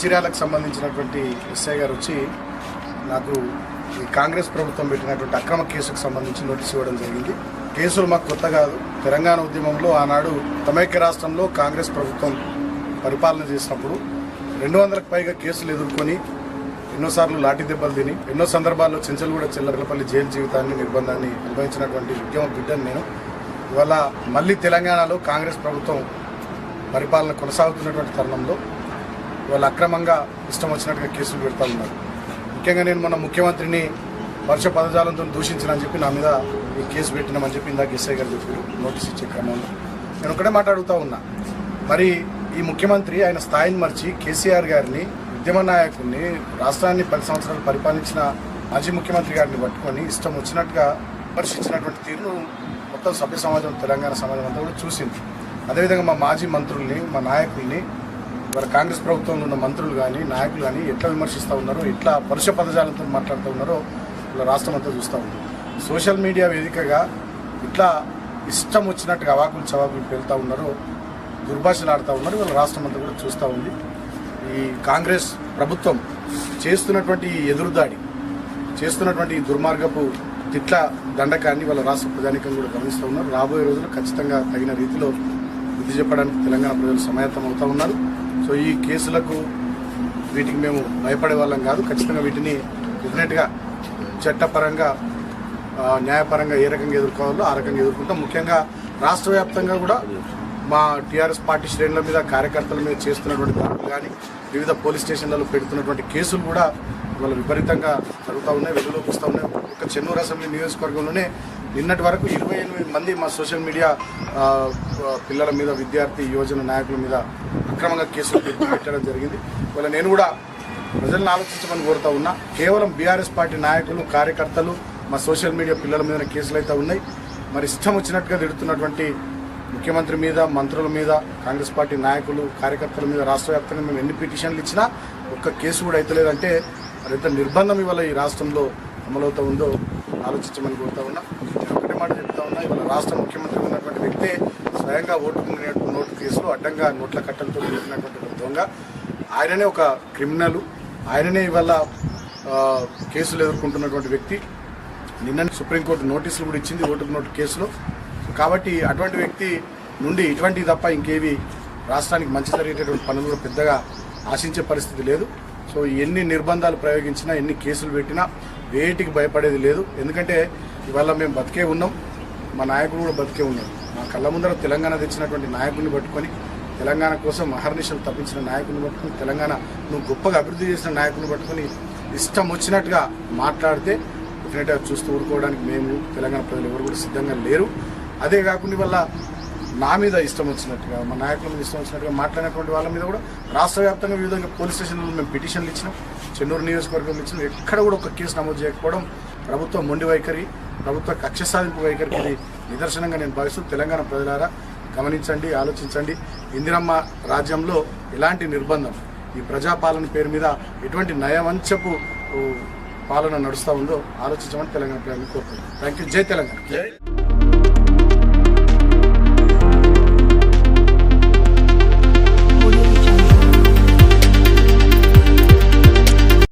మంచిర్యాలకు సంబంధించినటువంటి ఎస్ఐ గారు వచ్చి నాకు ఈ కాంగ్రెస్ ప్రభుత్వం పెట్టినటువంటి అక్రమ కేసుకు సంబంధించి నోటీస్ ఇవ్వడం జరిగింది. కేసులు మాకు కొత్త కాదు. తెలంగాణ ఉద్యమంలో ఆనాడు సమైక్య రాష్ట్రంలో కాంగ్రెస్ ప్రభుత్వం పరిపాలన చేసినప్పుడు 200కు పైగా కేసులు ఎదుర్కొని ఎన్నోసార్లు లాఠీ దెబ్బలు తిని ఎన్నో సందర్భాల్లో చెంచల్గూడ చిల్లరపల్లి జైలు జీవితాన్ని నిర్బంధాన్ని అనుభవించినటువంటి ఉద్యమ బిడ్డను నేను. ఇవాళ మళ్ళీ తెలంగాణలో కాంగ్రెస్ ప్రభుత్వం పరిపాలన కొనసాగుతున్నటువంటి తరుణంలో వాళ్ళు అక్రమంగా ఇష్టం వచ్చినట్టుగా కేసులు పెడతా ఉన్నారు. ముఖ్యంగా నేను మన ముఖ్యమంత్రిని వర్ష పదజాలంతో దూషించినని చెప్పి నా మీద ఈ కేసు పెట్టినామని చెప్పి ఇందాక ఎస్ఐ గారు చెప్పారు నోటీస్ ఇచ్చే క్రమంలో. నేను ఒకటే మాట్లాడుతూ ఉన్నా, మరి ఈ ముఖ్యమంత్రి ఆయన స్థాయిని మర్చి కేసీఆర్ గారిని ఉద్యమ నాయకుడిని రాష్ట్రాన్ని 10 సంవత్సరాలు పరిపాలించిన మాజీ ముఖ్యమంత్రి గారిని పట్టుకొని ఇష్టం వచ్చినట్టుగా విమర్శించినటువంటి తీరును మొత్తం సభ్య సమాజం తెలంగాణ సమాజం అంతా కూడా చూసింది. అదేవిధంగా మా మాజీ మంత్రుల్ని మా నాయకుల్ని ఇవాళ కాంగ్రెస్ ప్రభుత్వంలో ఉన్న మంత్రులు కానీ నాయకులు కానీ ఎట్లా విమర్శిస్తూ ఉన్నారో ఎట్లా పరుష పదజాలంతో మాట్లాడుతూ ఉన్నారో ఇలా రాష్ట్రం అంతా చూస్తూ ఉంది. సోషల్ మీడియా వేదికగా ఇట్లా ఇష్టం వచ్చినట్టుగా అవాకులు చవాకులు పెళ్తూ ఉన్నారో దుర్భాషలు ఆడుతూ ఉన్నారు. వీళ్ళ రాష్ట్రం అంతా కూడా చూస్తూ ఉంది. ఈ కాంగ్రెస్ ప్రభుత్వం చేస్తున్నటువంటి ఎదురుదాడి చేస్తున్నటువంటి ఈ దుర్మార్గపు తిట్ల దండకాన్ని వాళ్ళ రాష్ట్ర ప్రజానికం కూడా గమనిస్తూ ఉన్నారు. రాబోయే రోజుల్లో ఖచ్చితంగా తగిన రీతిలో బుద్ధి చెప్పడానికి తెలంగాణ ప్రజలు సమాయత్తం అవుతూ ఉన్నారు. సో ఈ కేసులకు వీటికి మేము భయపడే వాళ్ళం కాదు. ఖచ్చితంగా వీటిని డెఫినెట్గా చట్టపరంగా న్యాయపరంగా ఏ రకంగా ఎదుర్కోవాలో ఆ రకంగా ఎదుర్కొంటాం. ముఖ్యంగా రాష్ట్ర వ్యాప్తంగా కూడా మా టీఆర్ఎస్ పార్టీ శ్రేణుల మీద కార్యకర్తల మీద చేస్తున్నటువంటి దాడులు కానీ వివిధ పోలీస్ స్టేషన్లలో పెడుతున్నటువంటి కేసులు కూడా ఇవాళ విపరీతంగా జరుగుతూ ఉన్నాయి, వెలుగులోకి వస్తూ ఉన్నాయి. ఒక చెన్నూరు అసెంబ్లీ నియోజకవర్గంలోనే నిన్నటి వరకు 28 మంది మా సోషల్ మీడియా పిల్లల మీద విద్యార్థి యువజన నాయకుల మీద అక్రమంగా కేసులు పెట్టడం జరిగింది. ఇవాళ నేను కూడా ప్రజలను ఆలోచించమని కోరుతా ఉన్నా. కేవలం బీఆర్ఎస్ పార్టీ నాయకులు కార్యకర్తలు మా సోషల్ మీడియా పిల్లల మీద కేసులు అయితే ఉన్నాయి. మరి ఇష్టం వచ్చినట్టుగా తిడుతున్నటువంటి ముఖ్యమంత్రి మీద మంత్రుల మీద కాంగ్రెస్ పార్టీ నాయకులు కార్యకర్తల మీద రాష్ట్ర వ్యాప్తంగా మేము ఎన్ని పిటిషన్లు ఇచ్చినా ఒక్క కేసు కూడా అయితలేదంటే మరి ఎంత నిర్బంధం ఇవాళ ఈ రాష్ట్రంలో అమలవుతూ ఉందో ఆలోచించమని కోరుతా ఉన్నా. నేను ఒకటే మాట చెప్తా ఉన్నా, ఇవాళ రాష్ట్ర ముఖ్యమంత్రి ఉన్నటువంటి వ్యక్తే స్వయంగా నోటు కేసులు అడ్డంగా నోట్ల కట్టలతో పెట్టినటువంటి దొంగ, ఆయననే ఒక క్రిమినల్, ఆయననే ఇవాళ కేసులు ఎదుర్కొంటున్నటువంటి వ్యక్తి. నిన్న సుప్రీంకోర్టు నోటీసులు కూడా ఇచ్చింది ఓటుకు నోటు కేసులో. కాబట్టి అటువంటి వ్యక్తి నుండి ఇటువంటివి తప్ప ఇంకేవి రాష్ట్రానికి మంచి జరిగేటటువంటి పనులు కూడా పెద్దగా ఆశించే పరిస్థితి లేదు. సో ఎన్ని నిర్బంధాలు ప్రయోగించినా ఎన్ని కేసులు పెట్టినా వేటికి భయపడేది లేదు. ఎందుకంటే ఇవాళ మేము బతికే ఉన్నాం, మా నాయకుడు కూడా బతికే ఉన్నాడు. మా కళ్ళ ముందర తెలంగాణ తెచ్చినటువంటి నాయకుడిని పట్టుకొని తెలంగాణ కోసం అహర్నిశలు తప్పించిన నాయకుడిని పట్టుకొని తెలంగాణ నువ్వు గొప్పగా అభివృద్ధి చేసిన నాయకుడిని పట్టుకొని ఇష్టం వచ్చినట్టుగా మాట్లాడితే డెఫినెట్గా చూస్తూ ఊరుకోవడానికి మేము తెలంగాణ ప్రజలు ఎవరు కూడా సిద్ధంగా లేరు. అదే కాకుండా వల్ల నా మీద ఇష్టం వచ్చినట్టుగా మా నాయకుల మీద ఇష్టం వచ్చినట్టుగా మాట్లాడినటువంటి వాళ్ళ మీద కూడా రాష్ట్ర వ్యాప్తంగా వివిధ పోలీస్ స్టేషన్లలో మేము పిటిషన్లు ఇచ్చినాం, చెన్నూరు నియోజకవర్గంలో ఇచ్చినాం. ఎక్కడ కూడా ఒక కేసు నమోదు చేయకపోవడం ప్రభుత్వం మొండి వైఖరి, ప్రభుత్వ కక్ష సాధింపు వైఖరికి నిదర్శనంగా నేను భావిస్తూ తెలంగాణ ప్రజలారా గమనించండి, ఆలోచించండి. ఇందిరమ్మ రాజ్యంలో ఎలాంటి నిర్బంధం ఈ ప్రజాపాలన పేరు మీద ఎటువంటి నయవంచపు పాలన నడుస్తూ ఉందో ఆలోచించమని తెలంగాణ ప్రజలను కోరుతున్నాను. Thank you. జై తెలంగాణ.